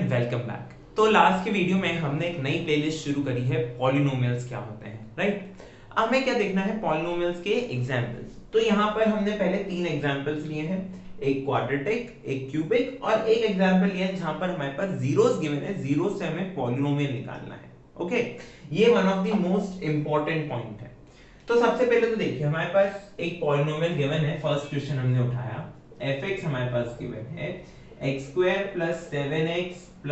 Welcome back. तो last के video में हमने एक नई प्लेलिस्ट शुरू करी है, पॉलिनोमियल्स क्या होते हैं, राइट। हमें क्या देखना है, पॉलिनोमियल्स के एग्जांपल्स। तो यहाँ पर हमने पहले 3 एग्जांपल्स लिए हैं, एक क्वाड्रेटिक, एक क्यूबिक और एक एग्जांपल लिया है जहां पर हमारे पास जीरोस गिवन है, जीरो से हमें पॉलिनोमियल निकालना है। ओके, ये one of the most important point है। तो सबसे पहले तो देखिए हमारे पास एक पॉलिनोमियल गिवन है, फर्स्ट क्वेश्चन हमने उठाया, fx हमारे पास गिवन है x² + 7x +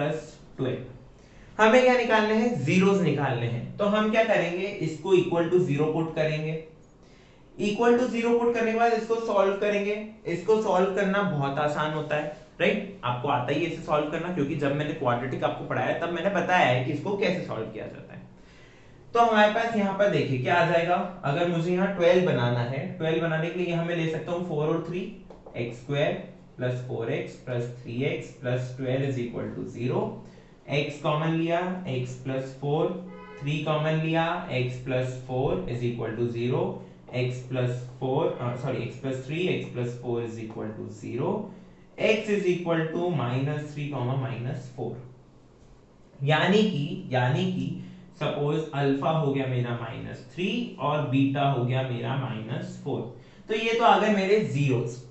12। हमें क्या निकालने हैं, जीरोस निकालने हैं। तो हम क्या करेंगे, इसको इक्वल टू 0 पुट करेंगे। इक्वल टू 0 पुट करने के बाद इसको सॉल्व करेंगे। इसको सॉल्व करना बहुत आसान होता है, राइट। आपको आता ही है इसे सॉल्व करना, क्योंकि जब मैंने क्वाड्रेटिक आपको पढ़ाया तब मैंने बताया है कि इसको कैसे सॉल्व किया जाता है। तो हमारे पास यहाँ पर देखिए क्या आ जाएगा, अगर मुझे यहाँ 12 बनाना है, 12 बनाने के लिए यहाँ मैं ले सकता हूँ 4 और 3, x² + 4x + 3x + 12 = 0। x common लिया, x + 4, 3 कॉमन लिया, x + 4 = 0, x + 3 x + 4 = 0, x = -3, -4। यानी कि सपोज अल्फा हो गया मेरा -3 और बीटा हो गया मेरा -4। तो ये तो आ गए मेरे जीरोस।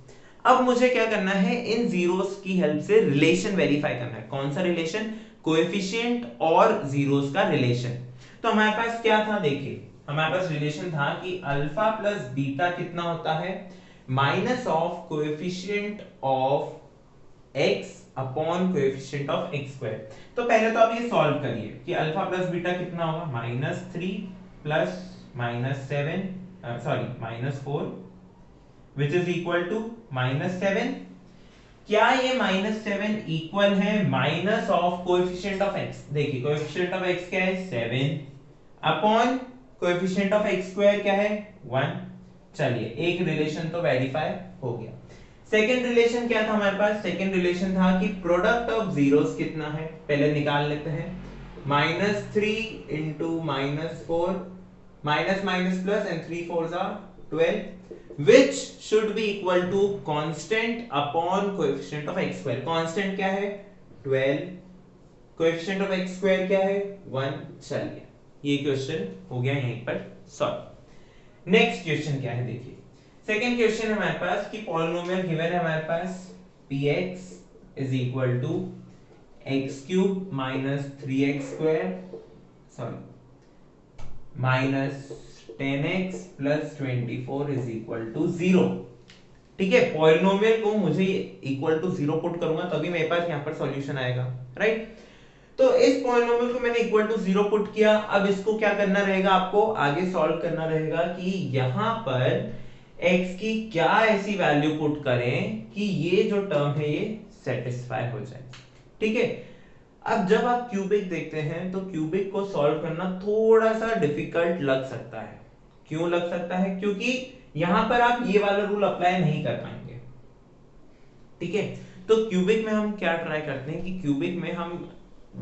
अब मुझे क्या करना है, इन जीरोस की हेल्प से रिलेशन वेरीफाई करना है। कौन सा रिलेशन, कोएफिशिएंट और जीरोस का रिलेशन। तो हमारे पास क्या था, देखिए हमारे पास रिलेशन था कि अल्फा प्लस बीटा कितना होता है, minus of coefficient of x upon coefficient of x²। तो पहले तो आप ये सॉल्व करिए कि अल्फा प्लस बीटा कितना होगा, -3 plus -4 which is equal to -7। क्या ये -7 इक्वल है minus of coefficient of x। देखिए कोएफिशिएंट ऑफ x क्या है, 7 अपॉन कोएफिशिएंट ऑफ x² क्या है, 1। चलिए एक रिलेशन तो वेरीफाई हो गया। सेकंड रिलेशन क्या था हमारे पास, सेकंड रिलेशन था कि प्रोडक्ट ऑफ जीरोस कितना है, पहले निकाल लेते हैं। -3 * -4, minus minus plus and 3 4s are 12, which should be equal to constant upon coefficient of x²। constant क्या है, 12, coefficient of x² क्या है, 1। चलिए ये क्वेश्चन हो गया यहीं पर सॉल्व। नेक्स्ट क्वेश्चन क्या है, देखिए सेकंड क्वेश्चन हमारे पास कि पॉलिनोमियल गिवन है हमारे पास px = x³ - 3x² -10x + 24 = 0। ठीक है, पॉलिनोमियल को मुझे इक्वल टू 0 पुट करूंगा तभी मेरे पास यहाँ पर सॉल्यूशन आएगा, राइट। तो इस पॉलिनोमियल को मैंने इक्वल टू 0 पुट किया। अब इसको क्या करना रहेगा, आपको आगे सॉल्व करना रहेगा कि यहाँ पर x की क्या ऐसी वैल्यू पुट करें कि ये जो टर्म है ये सेटिस्फाई हो जाए। ठीक है, अब जब आप क्यूबिक देखते हैं तो क्यूबिक को सॉल्व करना थोड़ा सा डिफिकल्ट लग सकता है। क्यों लग सकता है, क्योंकि यहां पर आप ये वाला रूल अप्लाई नहीं कर पाएंगे। ठीक है, तो क्यूबिक में हम क्या ट्राई करते हैं कि क्यूबिक में हम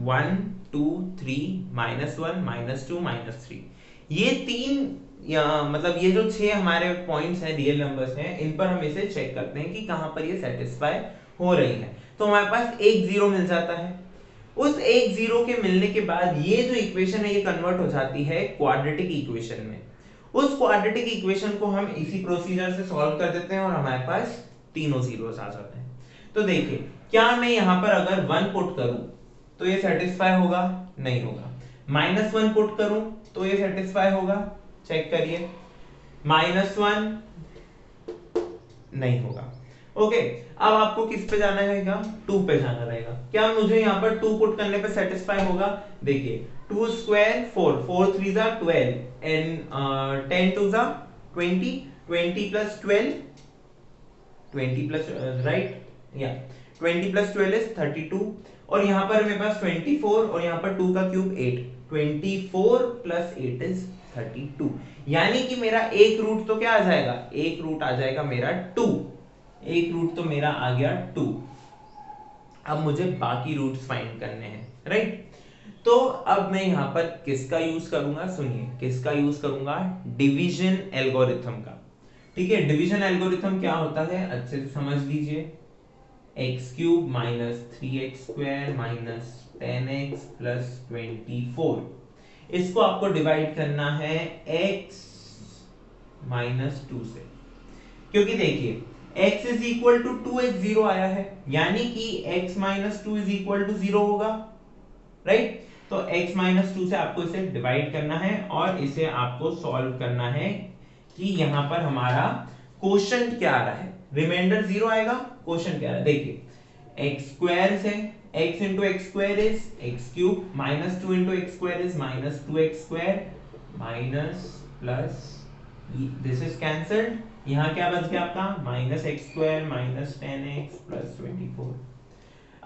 1 2 3 -1 -2 -3 ये तीन मतलब ये जो 6 हमारे पॉइंट्स हैं, रियल नंबर्स हैं, इन पर हम इसे चेक करते हैं कि कहां पर ये सेटिस्फाई हो रही है। तो हमारे पास एक जीरो मिल जाता है। उस एक जीरो के मिलने के बाद ये जो इक्वेशन है ये कन्वर्ट हो जाती है क्वाड्रेटिक इक्वेशन में। उस क्वाड्रेटिक इक्वेशन को हम इसी प्रोसीजर से सॉल्व कर देते हैं और हमारे पास तीनों जीरोस आ जाते हैं। तो देखिए क्या मैं यहां पर अगर 1 पुट करूं तो ये सेटिस्फाई होगा, नहीं होगा। -1 पुट करूं तो ये सेटिस्फाई होगा, चेक करिए, -1 नहीं होगा। ओके, अब आपको किस पे जाना रहेगा, 2 पे जाना रहेगा। क्या मुझे यहाँ पर 2 पुट करने पे सेटिस्फाई होगा, देखिए 2 स्क्वायर 4, 4 3 जा 12 एंड 10 2 जा 20, 20 + 12 20 प्लस राइट या 20 + 12 इज 32 और यहाँ पर मेरे पास 24 और यहाँ पर 2 का क्यूब 8, 24 + 8 इज 32। यानी कि मेरा एक रूट तो क्या आ जाएगा, एक रूट आ जाएगा मेरा 2, एक रूट तो मेरा आ गया 2। अब मुझे बाकी रूट्स फाइंड करने हैं, राइट। तो अब मैं यहां पर किसका यूज करूंगा, सुनिए किसका यूज करूंगा, डिवीजन एल्गोरिथम का। ठीक है, डिवीजन एल्गोरिथम क्या होता है अच्छे से समझ लीजिए। X cube minus 3x square minus 10x plus 24। इसको आपको डिवाइड करना है x माइनस 2 से, क्योंकि देखिए x is equal to 2x 0 आया है, यानी कि x minus 2 is equal to 0 होगा, राइट। तो x माइनस 2 से आपको इसे डिवाइड करना है और इसे आपको सॉल्व करना है कि यहां पर हमारा क्वोशंट क्या आ रहा है। रिमाइंडर 0 आएगा, क्वोशंट क्या आ रहा है, देखिए x स्क्वायर से x into x square is x cube minus 2 into x square is minus 2x square minus plus this is cancelled, यहाँ क्या बच गया आपका minus x square minus 10x plus 24।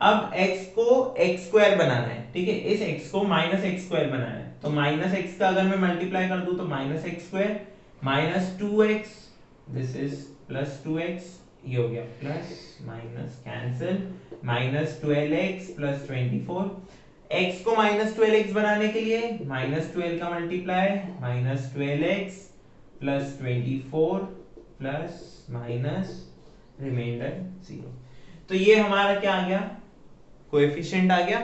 अब x को x स्क्वायर बनाना है, ठीक है, इस x को माइनस एक्स स्क्वायर बनाना है, तो माइनस x का अगर मैं मल्टीप्लाई कर दूं तो minus x square minus 2x, this is plus 2x, ये हो गया plus minus cancel, minus 12x plus 24। x को माइनस 12x बनाने के लिए माइनस 12 का multiply minus 12x plus 24 plus minus remainder 0। तो ये हमारा क्या आ गया, कोएफिशिएंट आ गया।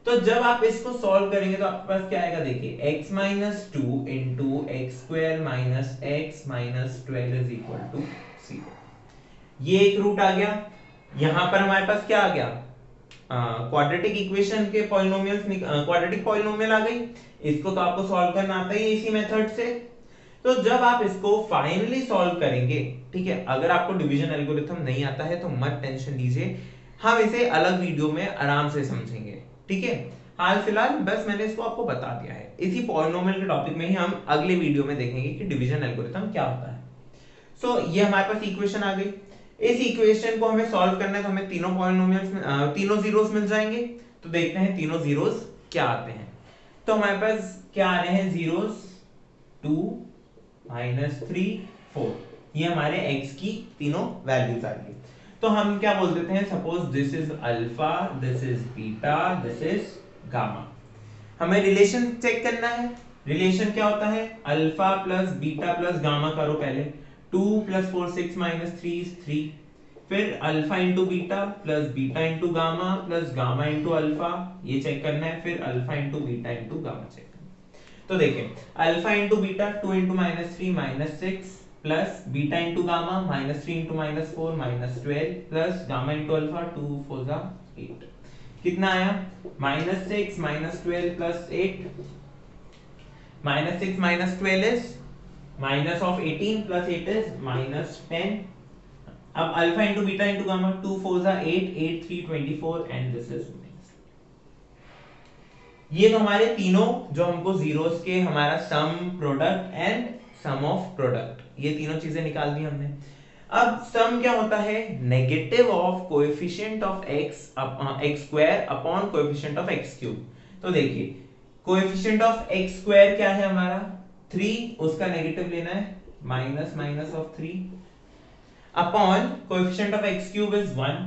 तो जब आप इसको सॉल्व करेंगे तो आपके पास क्या आएगा, देखिए x minus 2 into x square minus x minus 12 is equal to 0। ये एक रूट आ गया। यहां पर हमारे पास क्या आ गया, क्वाड्रेटिक इक्वेशन के पॉलिनोमियल्स, क्वाड्रेटिक पॉलिनोमियल आ गई। इसको तो आपको सॉल्व करना आता ही है इसी मेथड से। तो जब आप इसको फाइनली सॉल्व करेंगे, ठीक है, अगर आपको डिवीजन एल्गोरिथम नहीं आता है तो मत टेंशन लीजिए, हम इसे अलग वीडियो में आराम से समझेंगे, ठीक है। हाल फिलहाल बस मैंने इसको आपको बता दिया है। इसी पॉलिनोमियल के टॉपिक में ही हम अगले वीडियो में देखेंगे कि डिवीजन एल्गोरिथम क्या होता है। सो ये हमारे पास इक्वेशन आ गई। इस इक्वेशन को हमें सॉल्व करना है तो हमें तीनों पॉलिनोमियल्स में तीनों जीरोस मिल जाएंगे। तो देखते हैं तीनों जीरोस क्या आते हैं। तो हमारे पास क्या आ रहे हैं जीरोस, 2 माइनस 3 4, ये हमारे x की तीनों वैल्यूज आ गई। तो हम क्या बोल देते हैं, suppose this is alpha, this is beta, this is gamma. हमें रिलेशन चेक करना है। रिलेशन क्या होता है, alpha plus beta plus gamma करो पहले, 2 प्लस 4 6 माइनस 3 इज 3, फिर alpha into beta plus beta into gamma plus gamma into alpha, ये चेक करना है, फिर alpha into beta into gamma check करना है। तो देखें alpha into beta 2 into minus 3 minus 6 plus beta into gamma minus 3 into minus 4 minus 12 plus gamma into alpha 2 4 जा 8, कितना आया minus 6 minus 12 plus 8, minus 6 minus 12 is minus of 18 plus 8 is minus 10। अब alpha into beta into gamma 2 4 जा 8 8 3 24 and this is ये तो हमारे तीनों जो हमको जीरोस के हमारा sum product and sum of product, ये तीनों चीजें निकाल दी हमने। अब सम क्या होता है, negative of coefficient of x square upon coefficient of x cube. तो देखिए कोएफिशिएंट ऑफ x स्क्वायर क्या है हमारा 3, उसका नेगेटिव लेना है minus minus of 3 upon coefficient of x cube is 1,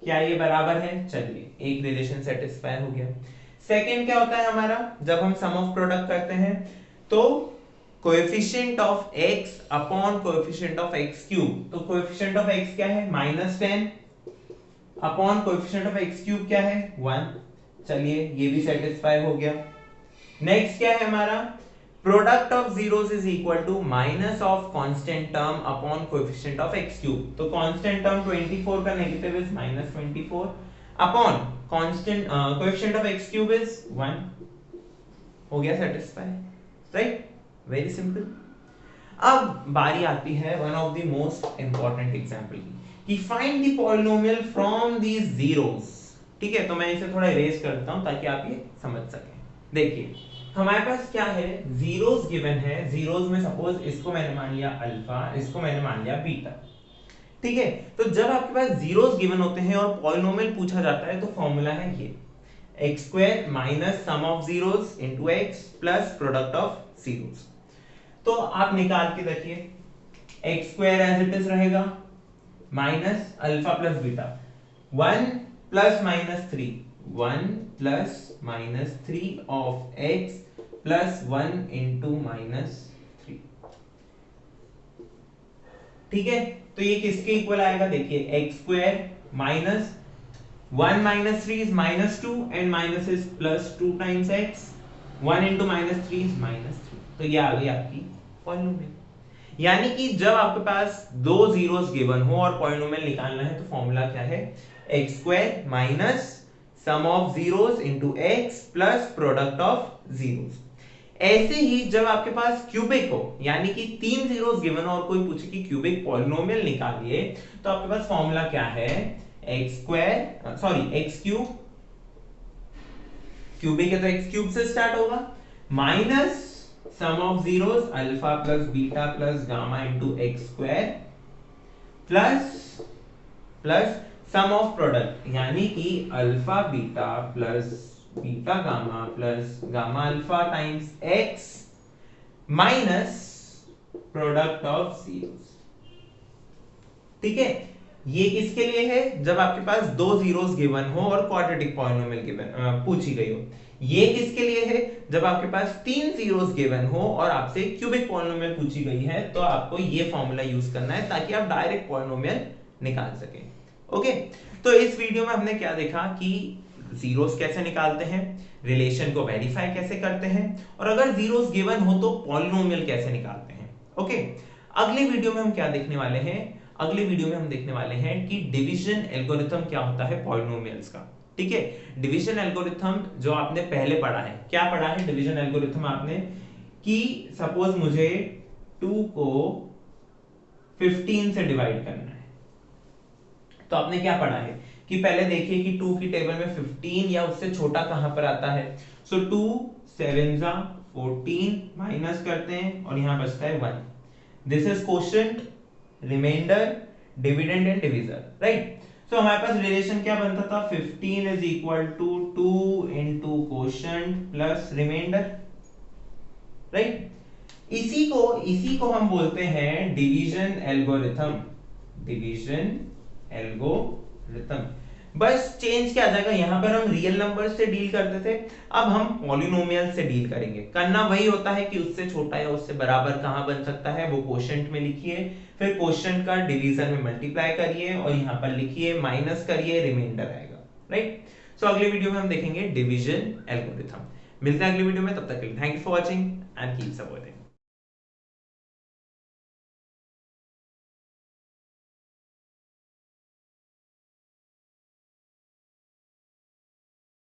क्या ये बराबर है, चलिए एक रिलेशन सेटिस्फाई हो गया। सेकंड क्या होता है हमारा, जब हम सम ऑफ प्रोडक्ट करते हैं तो coefficient of x upon coefficient of x cube, तो कोएफिशिएंट ऑफ x क्या है -10 upon coefficient of x cube क्या है 1, चलिए ये भी सेटिस्फाई हो गया। नेक्स्ट क्या है हमारा, product of zeros is equal to minus of constant term upon coefficient of x cube, तो कांस्टेंट टर्म 24 का negative is -24 upon constant coefficient of x cube is 1, हो गया सेटिस्फाई, राइट, वेरी सिंपल। अब बारी आती है one of the most important example की, कि find the polynomial from these zeros. ठीक है, तो मैं इसे थोड़ा इरेज करता हूं ताकि आप ये समझ सकें। देखिए हमारे पास क्या है, जीरोस गिवन है, जीरोस में सपोज इसको मैंने मान लिया अल्फा, इसको मैंने मान लिया बीटा, ठीक है। तो जब आपके पास जीरोस गिवन होते हैं और पॉलिनोमियल पूछा जाता है तो फॉर्मूला है ये x square minus sum of zeros into x plus product of zeros. तो आप निकाल के देखिए x square as it is रहेगा minus alpha plus beta 1 plus minus 3 1 plus minus 3 of x plus 1 into minus 3, ठीक है। तो ये किसके इक्वल आएगा, देखिए x square minus 1 minus 3 is minus 2 and minus is plus 2 times x. 1 into minus 3 is minus 3. तो ये आ गई आपकी पॉलिनोमियल। यानी कि जब आपके पास दो जीरोस गिवन हो और पॉलिनोमियल निकालना है तो फॉर्मूला क्या है, x square minus sum of zeros into x plus product of zeros. ऐसे ही जब आपके पास क्यूबिक हो, यानी कि तीन जीरोस गिवन और कोई पूछे कि क्यूबिक पॉलिनोमियल निकालिए, तो आपके पास फॉर्मूला क्या है, x square sorry x cube, cubic है तो एक्स क्यूब से स्टार्ट होगा, minus sum of zeros alpha plus beta plus gamma into x square plus plus sum of product, यानी कि alpha beta plus beta gamma plus gamma alpha times x minus product of zeros. ठीक है, ये किसके लिए है, जब आपके पास दो जीरोस गिवन हो और क्वाड्रेटिक पॉलिनोमियल गिवन पूछी गई हो। ये किसके लिए है, जब आपके पास तीन जीरोस गिवन हो और आपसे क्यूबिक पॉलिनोमियल पूछी गई है, तो आपको ये फॉर्मूला यूज करना है ताकि आप डायरेक्ट पॉलिनोमियल निकाल सकें। ओके, तो इस वीडियो में हमने क्या देखा कि जीरोस कैसे निकालते हैं, रिलेशन को वेरीफाई कैसे करते हैं, और अगर जीरोस गिवन हो तो पॉलिनोमियल कैसे निकालते हैं। ओके, अगली वीडियो में हम क्या देखने वाले हैं, अगली वीडियो में हम देखने वाले हैं कि डिवीजन एल्गोरिथम क्या होता है पॉलिनोमियल्स का। ठीक है, डिवीजन एल्गोरिथम जो आपने पहले पढ़ा है, क्या पढ़ा है डिवीजन एल्गोरिथम आपने, कि सपोज मुझे 2 को 15 से डिवाइड करना है, तो आपने क्या पढ़ा है कि पहले देखिए कि 2 की टेबल में 15 या उससे छोटा कहां पर आता है। सो 2 7 जा 14 माइनस करते हैं और यहां बचता है 1। This is quotient, remainder, dividend and divisor, right. So हमारे पास रिलेशन क्या बनता था, 15 is equal to 2 into quotient plus remainder, right. इसी को हम बोलते हैं डिवीजन एल्गोरिथम, डिवीजन एल्गोरिथम। बस चेंज क्या आ जाएगा, यहां पर हम रियल नंबर से डील करते थे, अब हम पॉलिनोमियल से डील करेंगे। करना वही होता है कि उससे छोटा या उससे बराबर कहां बन सकता है, वो क्वोशिएंट में लिखिए, फिर क्वोशिएंट का डिवीजन में मल्टीप्लाई करिए और यहां पर लिखिए, माइनस करिए, रिमाइंडर आएगा, राइट। सो अगली वीडियो में हम देखेंगे डिवीजन एल्गोरिथम। मिलते हैं अगली वीडियो में, तब तक के लिए thank you for watching and keep supporting.